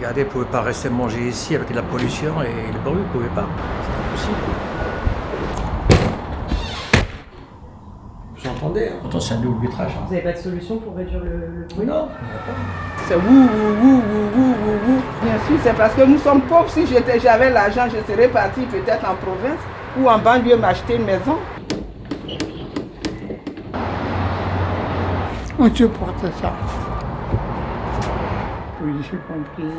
Regardez, vous ne pouvez pas rester manger ici avec la pollution et le bruit, vous ne pouvez pas. C'est impossible. Vous entendez, hein? Pourtant, c'est un double vitrage. Vous n'avez pas de solution pour réduire le bruit? Non, il n'y en a pas. C'est wou. Bien sûr, c'est parce que nous sommes pauvres. Si j'avais l'argent, je serais parti peut-être en province ou en banlieue m'acheter une maison. On supporte ça. Oui, j'ai compris.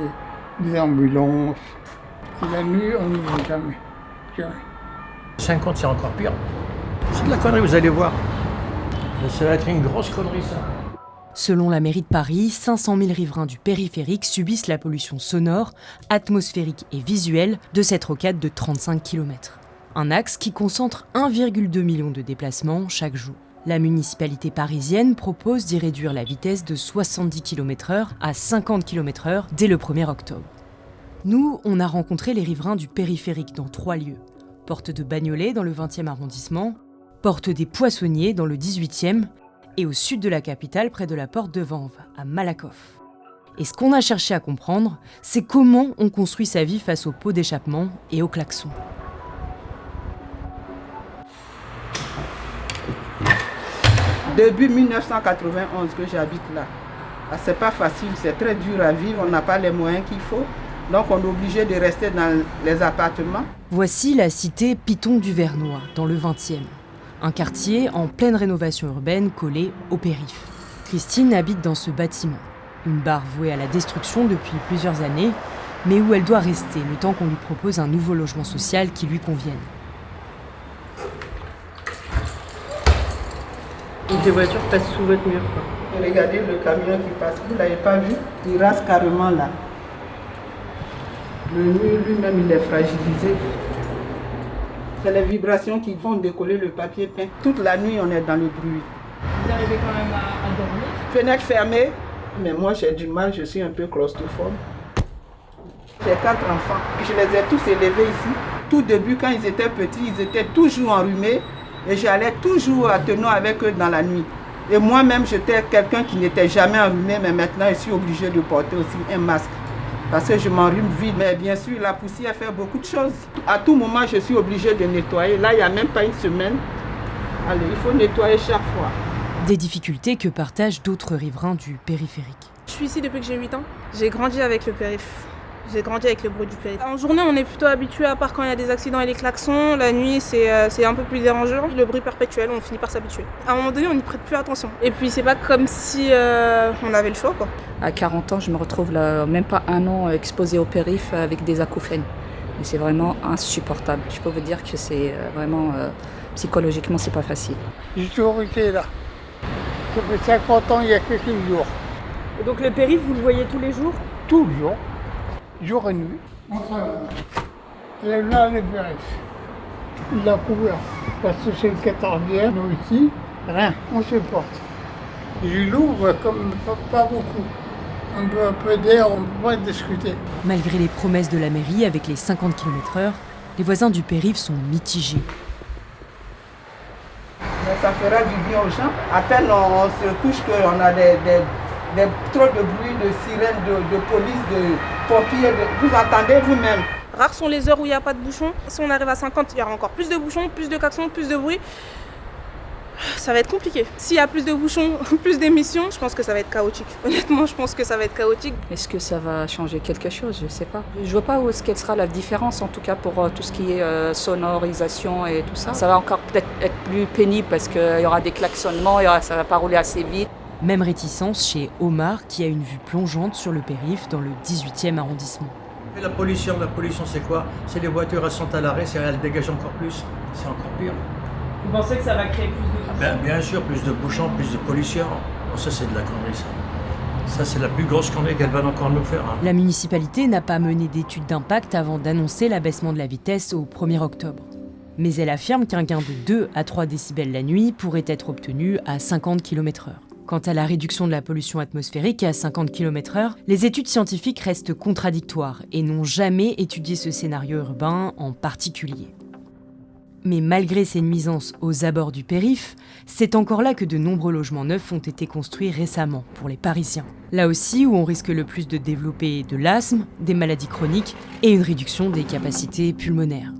Des ambulances. La nuit, on n'y va jamais. Jamais. 50, c'est encore pire. C'est de la connerie, vous allez voir. Ça va être une grosse connerie, ça. Selon la mairie de Paris, 500 000 riverains du périphérique subissent la pollution sonore, atmosphérique et visuelle de cette rocade de 35 km. Un axe qui concentre 1,2 million de déplacements chaque jour. La municipalité parisienne propose d'y réduire la vitesse de 70 km/h à 50 km/h dès le 1er octobre. Nous, on a rencontré les riverains du périphérique dans 3 lieux. Porte de Bagnolet dans le 20e arrondissement, Porte des Poissonniers dans le 18e et au sud de la capitale près de la porte de Vanves, à Malakoff. Et ce qu'on a cherché à comprendre, c'est comment on construit sa vie face aux pots d'échappement et aux klaxons. Depuis 1991 que j'habite là. C'est pas facile, c'est très dur à vivre, on n'a pas les moyens qu'il faut. Donc on est obligé de rester dans les appartements. Voici la cité Piton du Vernois, dans le 20e. Un quartier en pleine rénovation urbaine collé au périph'. Christine habite dans ce bâtiment. Une barre vouée à la destruction depuis plusieurs années, mais où elle doit rester le temps qu'on lui propose un nouveau logement social qui lui convienne. Donc les voitures passent sous votre mur, quoi. Regardez le camion qui passe, vous ne l'avez pas vu? Il rase carrément là. Le mur lui-même, il est fragilisé. C'est les vibrations qui vont décoller le papier peint. Toute la nuit, on est dans le bruit. Vous arrivez quand même à dormir? Fenêtre fermée, mais moi j'ai du mal, je suis un peu claustrophobe. J'ai 4 enfants, je les ai tous élevés ici. Tout début, quand ils étaient petits, ils étaient toujours enrhumés et j'allais toujours à Tenon avec eux dans la nuit. Et moi-même, j'étais quelqu'un qui n'était jamais enrhumé, mais maintenant je suis obligé de porter aussi un masque. Parce que je m'enrhume vite, mais bien sûr, la poussière fait beaucoup de choses. À tout moment, je suis obligé de nettoyer. Là, il n'y a même pas une semaine. Allez, il faut nettoyer chaque fois. Des difficultés que partagent d'autres riverains du périphérique. Je suis ici depuis que j'ai 8 ans. J'ai grandi avec le périph'. J'ai grandi avec le bruit du périph'. En journée, on est plutôt habitué, à part quand il y a des accidents et les klaxons. La nuit, c'est un peu plus dérangeant. Le bruit perpétuel, on finit par s'habituer. À un moment donné, on n'y prête plus attention. Et puis, c'est pas comme si on avait le choix, quoi. À 40 ans, je me retrouve là, même pas un an exposée au périph' avec des acouphènes. Et c'est vraiment insupportable. Je peux vous dire que c'est vraiment, psychologiquement, c'est pas facile. J'ai toujours été là. Ça fait 50 ans, il y a quelques jours. Et donc le périph', vous le voyez tous les jours? Tout le jour, jour et nuit. Enfin, là, le périph'. Il l'a couvert. Parce que c'est le 14e, nous ici, rien, on se porte. Je l'ouvre comme pas beaucoup. Un peu d'air, on ne peut pas discuter. Malgré les promesses de la mairie avec les 50 km/h, les voisins du périph' sont mitigés. Mais ça fera du bien aux gens. À peine on se couche qu'on a trop de bruit, de sirènes, de police, de pompiers. Vous entendez vous-même. Rares sont les heures où il n'y a pas de bouchons. Si on arrive à 50, il y aura encore plus de bouchons, plus de klaxons, plus de bruit. Ça va être compliqué. S'il y a plus de bouchons, plus d'émissions, je pense que ça va être chaotique. Honnêtement, je pense que ça va être chaotique. Est-ce que ça va changer quelque chose? Je ne sais pas. Je ne vois pas où est-ce qu'elle sera la différence, en tout cas pour tout ce qui est sonorisation et tout ça. Ça va encore peut-être être plus pénible parce qu'il y aura des klaxonnements, ça ne va pas rouler assez vite. Même réticence chez Omar, qui a une vue plongeante sur le périph' dans le 18e arrondissement. Et la pollution, c'est quoi? C'est les voitures, elles sont à l'arrêt, elles dégagent encore plus. C'est encore pire. Vous pensez que ça va créer plus de bouchons? Bien sûr, plus de bouchons, plus de pollution. Bon, ça, c'est de la connerie, ça. Ça, c'est la plus grosse connerie qu'elle va encore nous faire. Hein. La municipalité n'a pas mené d'études d'impact avant d'annoncer l'abaissement de la vitesse au 1er octobre. Mais elle affirme qu'un gain de 2 à 3 décibels la nuit pourrait être obtenu à 50 km/h. Quant à la réduction de la pollution atmosphérique à 50 km/h, les études scientifiques restent contradictoires et n'ont jamais étudié ce scénario urbain en particulier. Mais malgré ces nuisances aux abords du périph', c'est encore là que de nombreux logements neufs ont été construits récemment pour les Parisiens. Là aussi où on risque le plus de développer de l'asthme, des maladies chroniques et une réduction des capacités pulmonaires.